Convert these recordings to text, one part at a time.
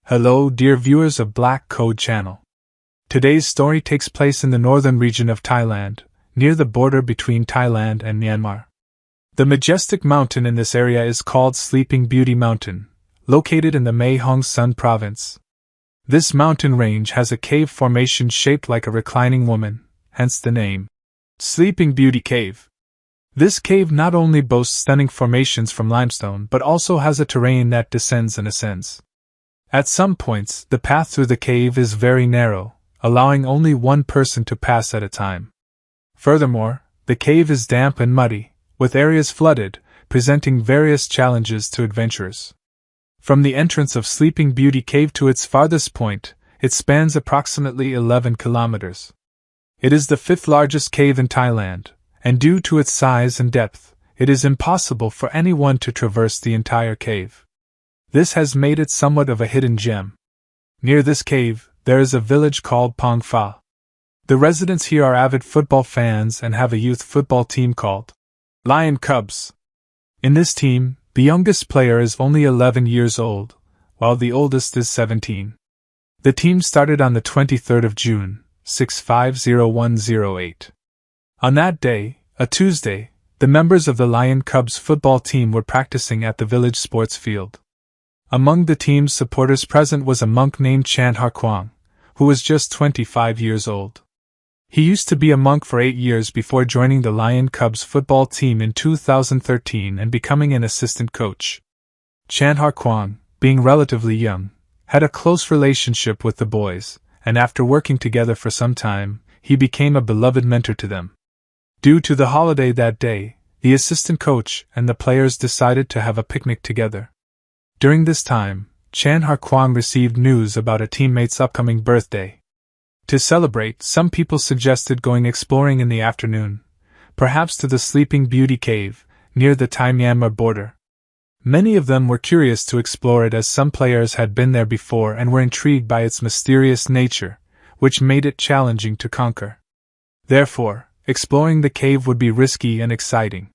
Hello, dear viewers of Black Code Channel. Today's story takes place in the northern region of Thailand, near the border between Thailand and Myanmar. The majestic mountain in this area is called Sleeping Beauty Mountain, located in the Mae Hong Son province. This mountain range has a cave formation shaped like a reclining woman, hence the name, Sleeping Beauty Cave. This cave not only boasts stunning formations from limestone but also has a terrain that descends and ascends. At some points, the path through the cave is very narrow, allowing only one person to pass at a time. Furthermore, the cave is damp and muddy, with areas flooded, presenting various challenges to adventurers. From the entrance of Sleeping Beauty Cave to its farthest point, it spans approximately 11 kilometers. It is the fifth largest cave in Thailand, and due to its size and depth, it is impossible for anyone to traverse the entire cave. This has made it somewhat of a hidden gem. Near this cave, there is a village called Pong Pha. The residents here are avid football fans and have a youth football team called Lion Cubs. In this team, the youngest player is only 11 years old, while the oldest is 17. The team started on the 23rd of June, 650108. On that day, a Tuesday, the members of the Lion Cubs football team were practicing at the village sports field. Among the team's supporters present was a monk named Chan Har Kwang, who was just 25 years old. He used to be a monk for 8 years before joining the Lion Cubs football team in 2013 and becoming an assistant coach. Chan Har Kwang, being relatively young, had a close relationship with the boys, and after working together for some time, he became a beloved mentor to them. Due to the holiday that day, the assistant coach and the players decided to have a picnic together. During this time, Chan Har Kwang received news about a teammate's upcoming birthday. To celebrate, some people suggested going exploring in the afternoon, perhaps to the Sleeping Beauty Cave, near the Thai-Myanmar border. Many of them were curious to explore it as some players had been there before and were intrigued by its mysterious nature, which made it challenging to conquer. Therefore, exploring the cave would be risky and exciting.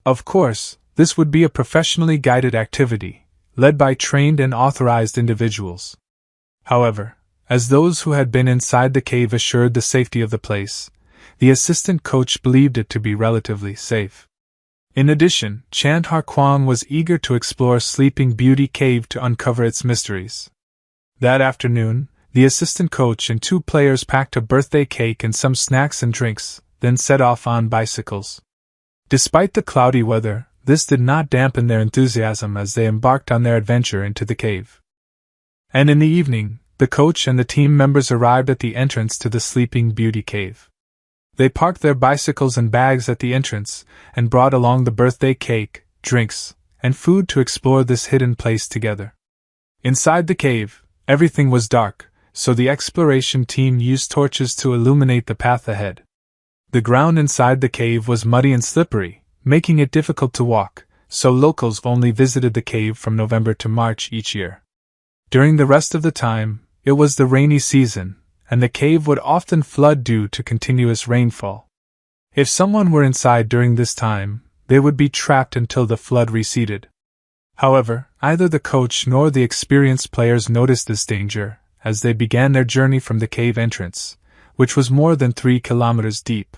Of course, this would be a professionally guided activity, led by trained and authorized individuals. However, as those who had been inside the cave assured the safety of the place, the assistant coach believed it to be relatively safe. In addition, Chan Har Kwang was eager to explore Sleeping Beauty Cave to uncover its mysteries. That afternoon, the assistant coach and 2 players packed a birthday cake and some snacks and drinks, then set off on bicycles. Despite the cloudy weather, this did not dampen their enthusiasm as they embarked on their adventure into the cave. And in the evening, the coach and the team members arrived at the entrance to the Sleeping Beauty Cave. They parked their bicycles and bags at the entrance and brought along the birthday cake, drinks, and food to explore this hidden place together. Inside the cave, everything was dark, so the exploration team used torches to illuminate the path ahead. The ground inside the cave was muddy and slippery, making it difficult to walk, so locals only visited the cave from November to March each year. During the rest of the time, it was the rainy season, and the cave would often flood due to continuous rainfall. If someone were inside during this time, they would be trapped until the flood receded. However, neither the coach nor the experienced players noticed this danger as they began their journey from the cave entrance, which was more than 3 kilometers deep.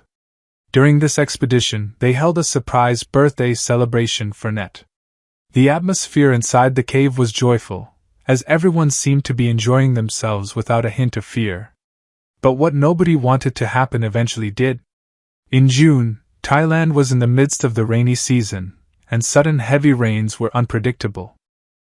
During this expedition, they held a surprise birthday celebration for Net. The atmosphere inside the cave was joyful, as everyone seemed to be enjoying themselves without a hint of fear. But what nobody wanted to happen eventually did. In June, Thailand was in the midst of the rainy season, and sudden heavy rains were unpredictable.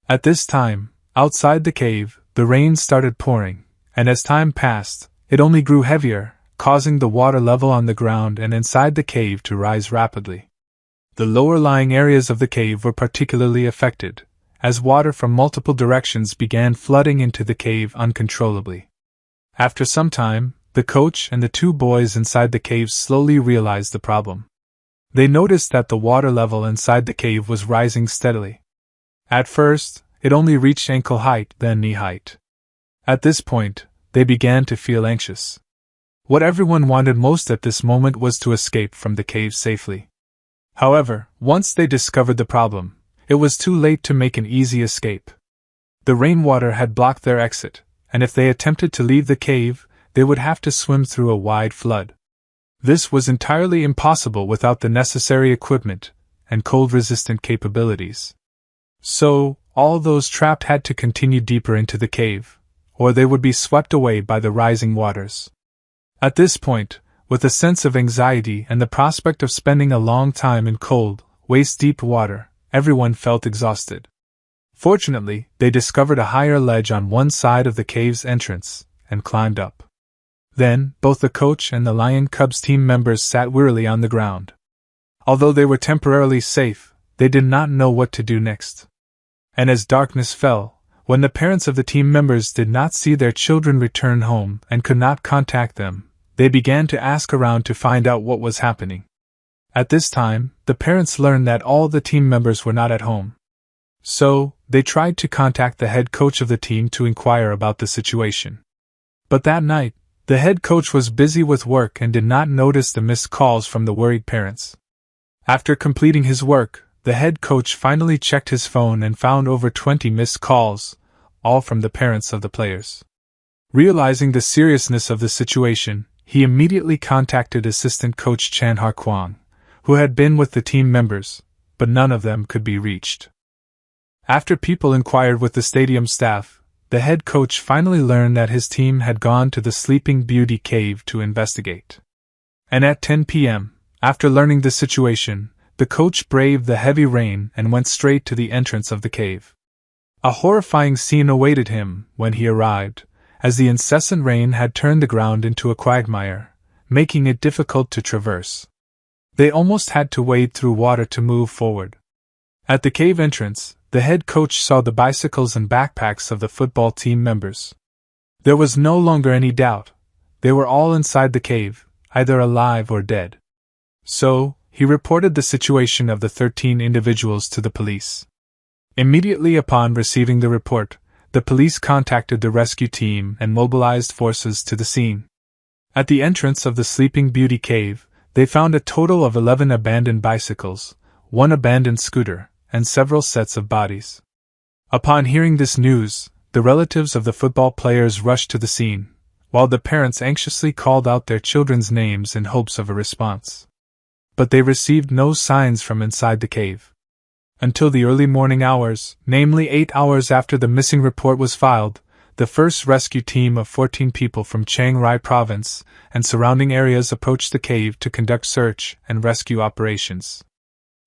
At this time, outside the cave, the rain started pouring, and as time passed, it only grew heavier, causing the water level on the ground and inside the cave to rise rapidly. The lower-lying areas of the cave were particularly affected, as water from multiple directions began flooding into the cave uncontrollably. After some time, the coach and the 2 boys inside the cave slowly realized the problem. They noticed that the water level inside the cave was rising steadily. At first, it only reached ankle height, then knee height. At this point, they began to feel anxious. What everyone wanted most at this moment was to escape from the cave safely. However, once they discovered the problem, it was too late to make an easy escape. The rainwater had blocked their exit, and if they attempted to leave the cave, they would have to swim through a wide flood. This was entirely impossible without the necessary equipment and cold-resistant capabilities. So, all those trapped had to continue deeper into the cave, or they would be swept away by the rising waters. At this point, with a sense of anxiety and the prospect of spending a long time in cold, waist-deep water, everyone felt exhausted. Fortunately, they discovered a higher ledge on one side of the cave's entrance, and climbed up. Then, both the coach and the Lion Cubs team members sat wearily on the ground. Although they were temporarily safe, they did not know what to do next. And as darkness fell, when the parents of the team members did not see their children return home and could not contact them, they began to ask around to find out what was happening. At this time, the parents learned that all the team members were not at home. So, they tried to contact the head coach of the team to inquire about the situation. But that night, the head coach was busy with work and did not notice the missed calls from the worried parents. After completing his work, the head coach finally checked his phone and found over 20 missed calls, all from the parents of the players. Realizing the seriousness of the situation, he immediately contacted assistant coach Chan Har-kwang, who had been with the team members, but none of them could be reached. After people inquired with the stadium staff, the head coach finally learned that his team had gone to the Sleeping Beauty cave to investigate. And at 10 p.m., after learning the situation, the coach braved the heavy rain and went straight to the entrance of the cave. A horrifying scene awaited him when he arrived, as the incessant rain had turned the ground into a quagmire, making it difficult to traverse. They almost had to wade through water to move forward. At the cave entrance, the head coach saw the bicycles and backpacks of the football team members. There was no longer any doubt. They were all inside the cave, either alive or dead. So, he reported the situation of the 13 individuals to the police. Immediately upon receiving the report, the police contacted the rescue team and mobilized forces to the scene. At the entrance of the Sleeping Beauty cave, they found a total of 11 abandoned bicycles, 1 abandoned scooter, and several sets of bodies. Upon hearing this news, the relatives of the football players rushed to the scene, while the parents anxiously called out their children's names in hopes of a response. But they received no signs from inside the cave. Until the early morning hours, namely 8 hours after the missing report was filed, the first rescue team of 14 people from Chiang Rai province and surrounding areas approached the cave to conduct search and rescue operations.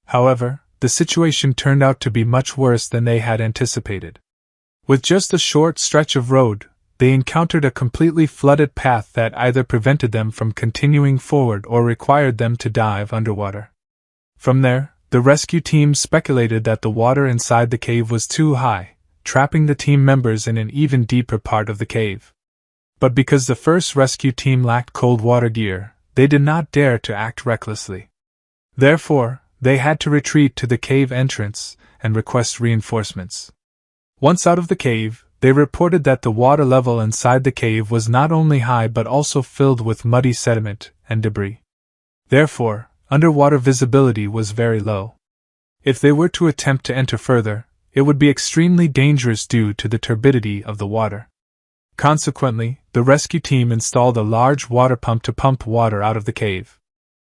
However, the situation turned out to be much worse than they had anticipated. With just a short stretch of road, they encountered a completely flooded path that either prevented them from continuing forward or required them to dive underwater. From there, the rescue team speculated that the water inside the cave was too high, trapping the team members in an even deeper part of the cave. But because the first rescue team lacked cold water gear, they did not dare to act recklessly. Therefore, they had to retreat to the cave entrance and request reinforcements. Once out of the cave, they reported that the water level inside the cave was not only high but also filled with muddy sediment and debris. Therefore, underwater visibility was very low. If they were to attempt to enter further, it would be extremely dangerous due to the turbidity of the water. Consequently, the rescue team installed a large water pump to pump water out of the cave.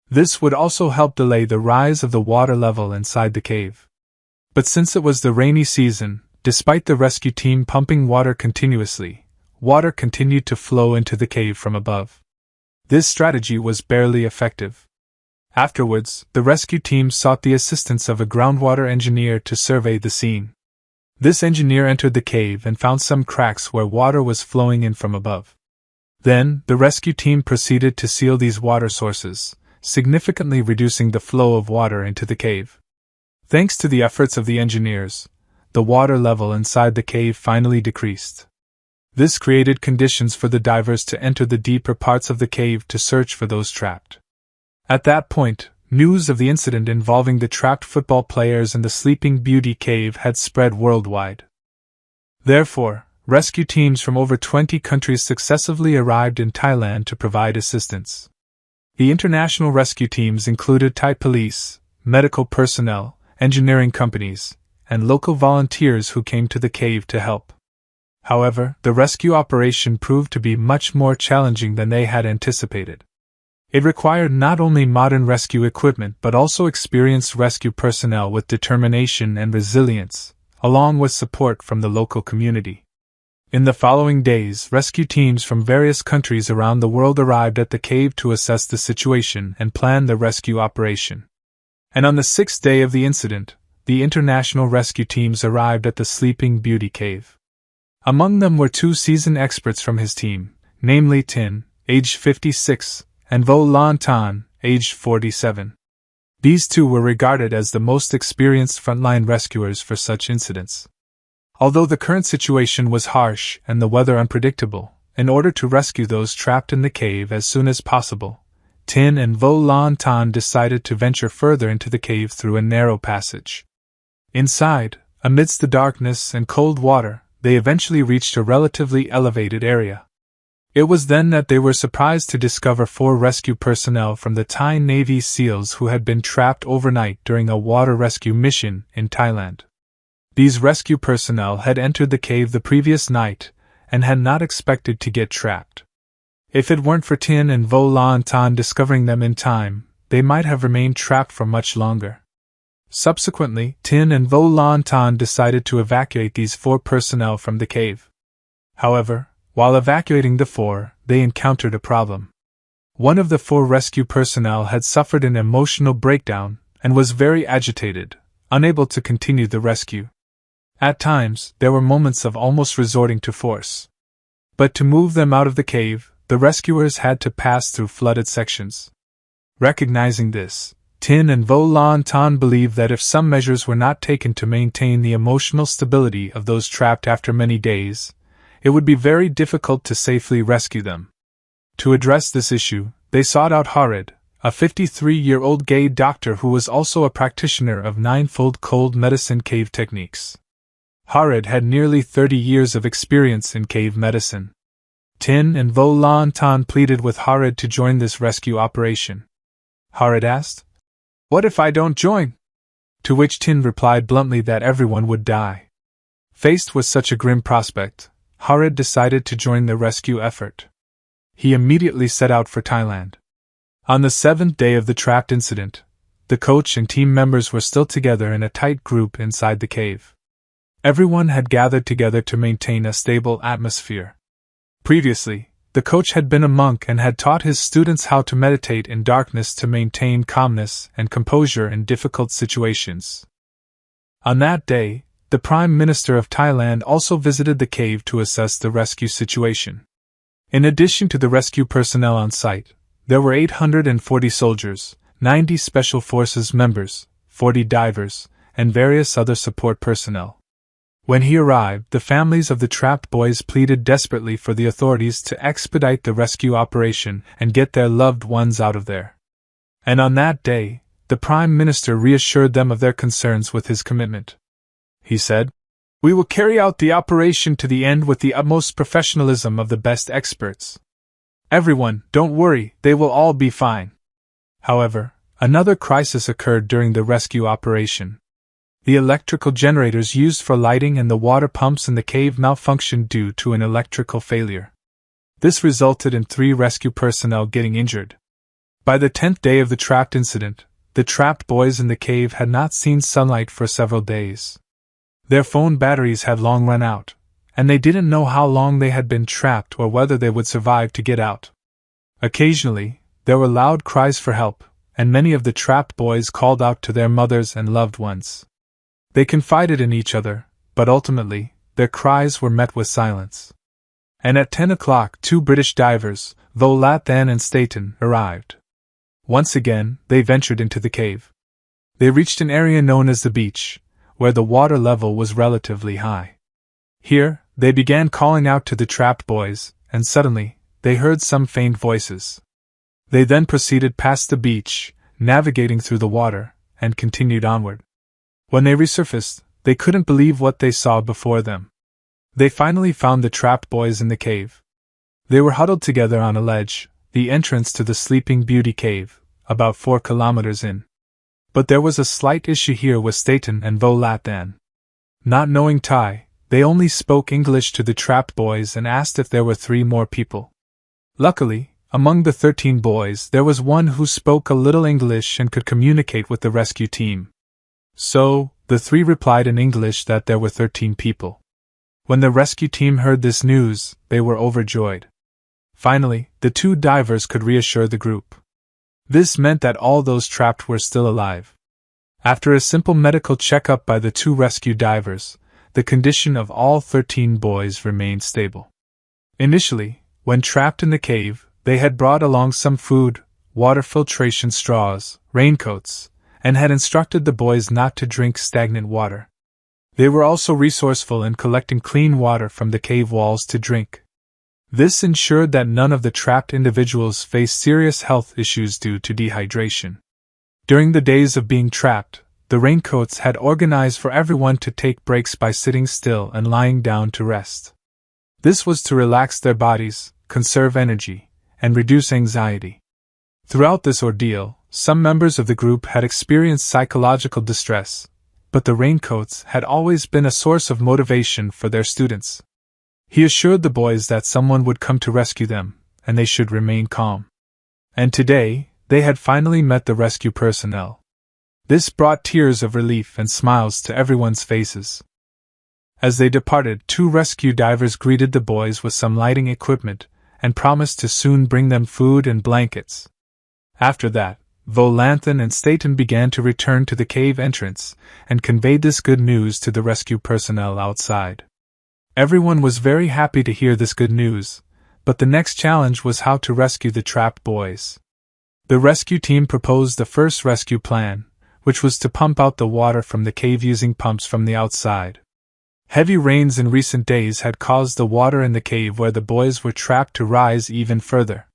This would also help delay the rise of the water level inside the cave. But since it was the rainy season, despite the rescue team pumping water continuously, water continued to flow into the cave from above. This strategy was barely effective. Afterwards, the rescue team sought the assistance of a groundwater engineer to survey the scene. This engineer entered the cave and found some cracks where water was flowing in from above. Then, the rescue team proceeded to seal these water sources, significantly reducing the flow of water into the cave. Thanks to the efforts of the engineers, the water level inside the cave finally decreased. This created conditions for the divers to enter the deeper parts of the cave to search for those trapped. At that point, news of the incident involving the trapped football players in the Sleeping Beauty cave had spread worldwide. Therefore, rescue teams from over 20 countries successively arrived in Thailand to provide assistance. The international rescue teams included Thai police, medical personnel, engineering companies, and local volunteers who came to the cave to help. However, the rescue operation proved to be much more challenging than they had anticipated. It required not only modern rescue equipment but also experienced rescue personnel with determination and resilience, along with support from the local community. In the following days, rescue teams from various countries around the world arrived at the cave to assess the situation and plan the rescue operation. And on the 6th day of the incident, the international rescue teams arrived at the Sleeping Beauty Cave. Among them were 2 seasoned experts from his team, namely Tin, aged 56, and Vo Lan Tan, aged 47. These 2 were regarded as the most experienced frontline rescuers for such incidents. Although the current situation was harsh and the weather unpredictable, in order to rescue those trapped in the cave as soon as possible, Tin and Vo Lan Tan decided to venture further into the cave through a narrow passage. Inside, amidst the darkness and cold water, they eventually reached a relatively elevated area. It was then that they were surprised to discover 4 rescue personnel from the Thai Navy SEALs who had been trapped overnight during a water rescue mission in Thailand. These rescue personnel had entered the cave the previous night and had not expected to get trapped. If it weren't for Tin and Vo Lan Tan discovering them in time, they might have remained trapped for much longer. Subsequently, Tin and Vo Lan Tan decided to evacuate these 4 personnel from the cave. However, while evacuating the 4, they encountered a problem. One of the 4 rescue personnel had suffered an emotional breakdown and was very agitated, unable to continue the rescue. At times, there were moments of almost resorting to force. But to move them out of the cave, the rescuers had to pass through flooded sections. Recognizing this, Tin and Vo Lan Tan believed that if some measures were not taken to maintain the emotional stability of those trapped after many days, it would be very difficult to safely rescue them. To address this issue, they sought out Harid, a 53-year-old gay doctor who was also a practitioner of 9-fold cold medicine cave techniques. Harid had nearly 30 years of experience in cave medicine. Tin and Vo Lan Tan pleaded with Harid to join this rescue operation. Harid asked, "What if I don't join?" To which Tin replied bluntly that everyone would die. Faced with such a grim prospect, Harid decided to join the rescue effort. He immediately set out for Thailand. On the 7th day of the trapped incident, the coach and team members were still together in a tight group inside the cave. Everyone had gathered together to maintain a stable atmosphere. Previously, the coach had been a monk and had taught his students how to meditate in darkness to maintain calmness and composure in difficult situations. On that day, the Prime Minister of Thailand also visited the cave to assess the rescue situation. In addition to the rescue personnel on site, there were 840 soldiers, 90 Special Forces members, 40 divers, and various other support personnel. When he arrived, the families of the trapped boys pleaded desperately for the authorities to expedite the rescue operation and get their loved ones out of there. And on that day, the Prime Minister reassured them of their concerns with his commitment. He said, "We will carry out the operation to the end with the utmost professionalism of the best experts. Everyone, don't worry, they will all be fine." However, another crisis occurred during the rescue operation. The electrical generators used for lighting and the water pumps in the cave malfunctioned due to an electrical failure. This resulted in 3 rescue personnel getting injured. By the 10th day of the trapped incident, the trapped boys in the cave had not seen sunlight for several days. Their phone batteries had long run out, and they didn't know how long they had been trapped or whether they would survive to get out. Occasionally, there were loud cries for help, and many of the trapped boys called out to their mothers and loved ones. They confided in each other, but ultimately, their cries were met with silence. And at 10 o'clock, 2 British divers, Vo Lan Tan and Staten, arrived. Once again, they ventured into the cave. They reached an area known as the beach, where the water level was relatively high. Here, they began calling out to the trapped boys, and suddenly, they heard some faint voices. They then proceeded past the beach, navigating through the water, and continued onward. When they resurfaced, they couldn't believe what they saw before them. They finally found the trapped boys in the cave. They were huddled together on a ledge, the entrance to the Sleeping Beauty Cave, about 4 kilometers in. But there was a slight issue here with Staten and Vo Lan Tan. Not knowing Thai, they only spoke English to the trapped boys and asked if there were 3 more people. Luckily, among the 13 boys there was one who spoke a little English and could communicate with the rescue team. So, the 3 replied in English that there were 13 people. When the rescue team heard this news, they were overjoyed. Finally, the 2 divers could reassure the group. This meant that all those trapped were still alive. After a simple medical checkup by the 2 rescue divers, the condition of all 13 boys remained stable. Initially, when trapped in the cave, they had brought along some food, water filtration straws, raincoats, and had instructed the boys not to drink stagnant water. They were also resourceful in collecting clean water from the cave walls to drink. This ensured that none of the trapped individuals faced serious health issues due to dehydration. During the days of being trapped, the raincoats had organized for everyone to take breaks by sitting still and lying down to rest. This was to relax their bodies, conserve energy, and reduce anxiety. Throughout this ordeal, some members of the group had experienced psychological distress, but the raincoats had always been a source of motivation for their students. He assured the boys that someone would come to rescue them, and they should remain calm. And today, they had finally met the rescue personnel. This brought tears of relief and smiles to everyone's faces. As they departed, 2 rescue divers greeted the boys with some lighting equipment and promised to soon bring them food and blankets. After that, Volanthen and Staten began to return to the cave entrance and conveyed this good news to the rescue personnel outside. Everyone was very happy to hear this good news, but the next challenge was how to rescue the trapped boys. The rescue team proposed the first rescue plan, which was to pump out the water from the cave using pumps from the outside. Heavy rains in recent days had caused the water in the cave where the boys were trapped to rise even further.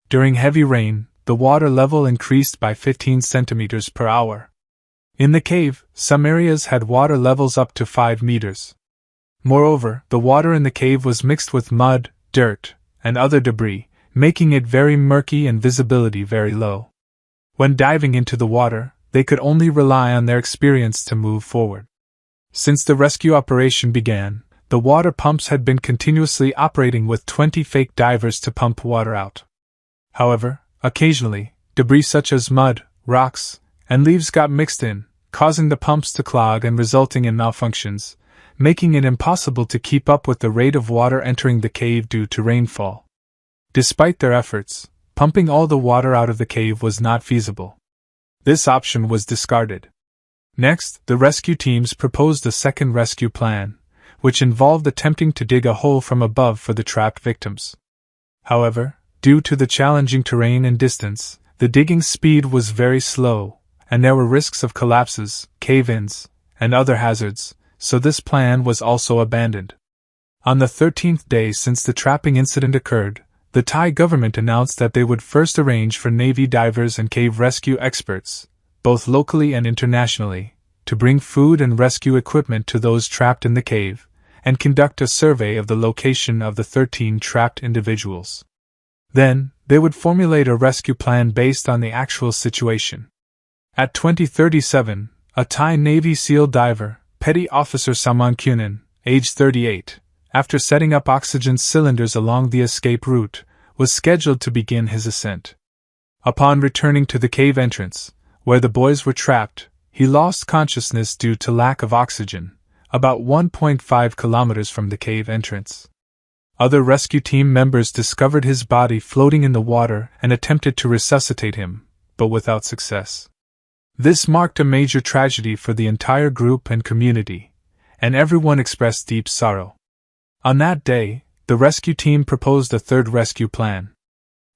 During heavy rain, the water level increased by 15 centimeters per hour. In the cave, some areas had water levels up to 5 meters. Moreover, the water in the cave was mixed with mud, dirt, and other debris, making it very murky and visibility very low. When diving into the water, they could only rely on their experience to move forward. Since the rescue operation began, the water pumps had been continuously operating with 20 fake divers to pump water out. However, occasionally, debris such as mud, rocks, and leaves got mixed in, causing the pumps to clog and resulting in malfunctions, making it impossible to keep up with the rate of water entering the cave due to rainfall. Despite their efforts, pumping all the water out of the cave was not feasible. This option was discarded. Next, the rescue teams proposed a second rescue plan, which involved attempting to dig a hole from above for the trapped victims. However, due to the challenging terrain and distance, the digging speed was very slow, and there were risks of collapses, cave-ins, and other hazards, so this plan was also abandoned. On the 13th day since the trapping incident occurred, the Thai government announced that they would first arrange for Navy divers and cave rescue experts, both locally and internationally, to bring food and rescue equipment to those trapped in the cave, and conduct a survey of the location of the 13 trapped individuals. Then, they would formulate a rescue plan based on the actual situation. At 2037, a Thai Navy SEAL diver, Petty Officer Saman Kunin, age 38, after setting up oxygen cylinders along the escape route, was scheduled to begin his ascent. Upon returning to the cave entrance, where the boys were trapped, he lost consciousness due to lack of oxygen, about 1.5 kilometers from the cave entrance. Other rescue team members discovered his body floating in the water and attempted to resuscitate him, but without success. This marked a major tragedy for the entire group and community, and everyone expressed deep sorrow. On that day, the rescue team proposed a third rescue plan.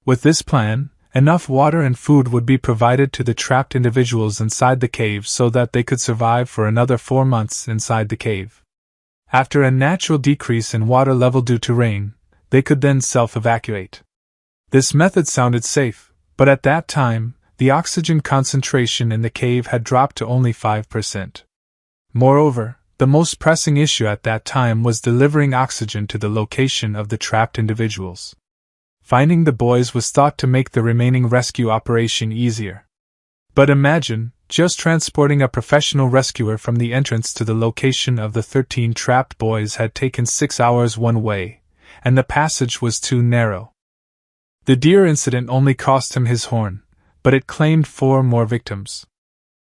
With this plan, enough water and food would be provided to the trapped individuals inside the cave so that they could survive for another 4 months inside the cave. After a natural decrease in water level due to rain, they could then self-evacuate. This method sounded safe, but at that time, the oxygen concentration in the cave had dropped to only 5%. Moreover, the most pressing issue at that time was delivering oxygen to the location of the trapped individuals. Finding the boys was thought to make the remaining rescue operation easier. But imagine, just transporting a professional rescuer from the entrance to the location of the 13 trapped boys had taken 6 hours one way, and the passage was too narrow. The deer incident only cost him his horn, but it claimed 4 more victims.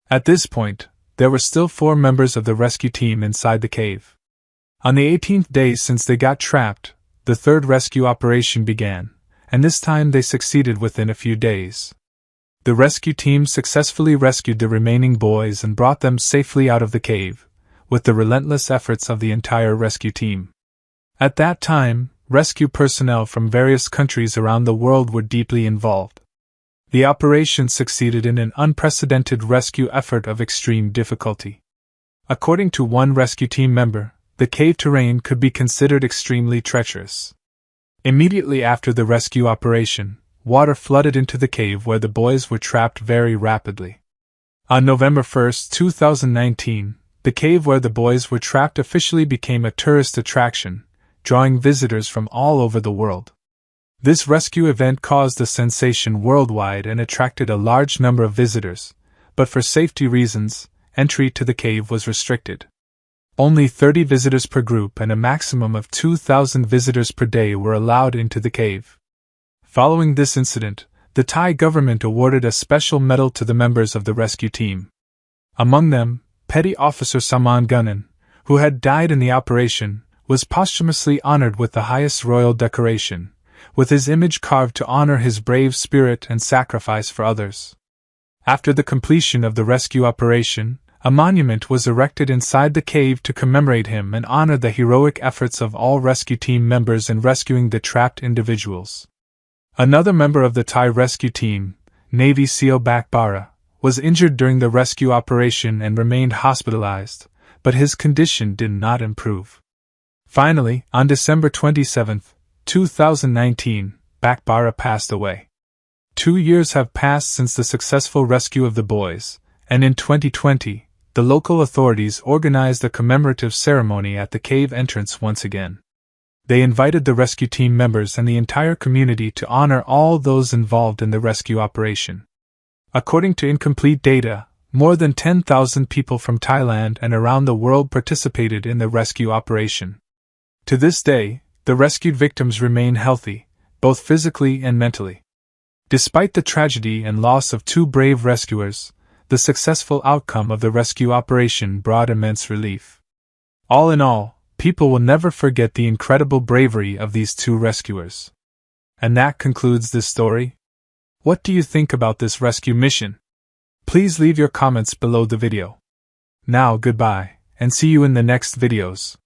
At this point, there were still 4 members of the rescue team inside the cave. On the 18th day since they got trapped, the third rescue operation began, and this time they succeeded within a few days. The rescue team successfully rescued the remaining boys and brought them safely out of the cave, with the relentless efforts of the entire rescue team. At that time, rescue personnel from various countries around the world were deeply involved. The operation succeeded in an unprecedented rescue effort of extreme difficulty. According to one rescue team member, the cave terrain could be considered extremely treacherous. Immediately after the rescue operation, water flooded into the cave where the boys were trapped very rapidly. On November 1, 2019, the cave where the boys were trapped officially became a tourist attraction, drawing visitors from all over the world. This rescue event caused a sensation worldwide and attracted a large number of visitors, but for safety reasons, entry to the cave was restricted. Only 30 visitors per group and a maximum of 2,000 visitors per day were allowed into the cave. Following this incident, the Thai government awarded a special medal to the members of the rescue team. Among them, Petty Officer Saman Gunnan, who had died in the operation, was posthumously honored with the highest royal decoration, with his image carved to honor his brave spirit and sacrifice for others. After the completion of the rescue operation, a monument was erected inside the cave to commemorate him and honor the heroic efforts of all rescue team members in rescuing the trapped individuals. Another member of the Thai rescue team, Navy SEAL Bakbara, was injured during the rescue operation and remained hospitalized, but his condition did not improve. Finally, on December 27, 2019, Bakbara passed away. 2 years have passed since the successful rescue of the boys, and in 2020, the local authorities organized a commemorative ceremony at the cave entrance once again. They invited the rescue team members and the entire community to honor all those involved in the rescue operation. According to incomplete data, more than 10,000 people from Thailand and around the world participated in the rescue operation. To this day, the rescued victims remain healthy, both physically and mentally. Despite the tragedy and loss of 2 brave rescuers, the successful outcome of the rescue operation brought immense relief. All in all, people will never forget the incredible bravery of these 2 rescuers. And that concludes this story. What do you think about this rescue mission? Please leave your comments below the video. Now goodbye, and see you in the next videos.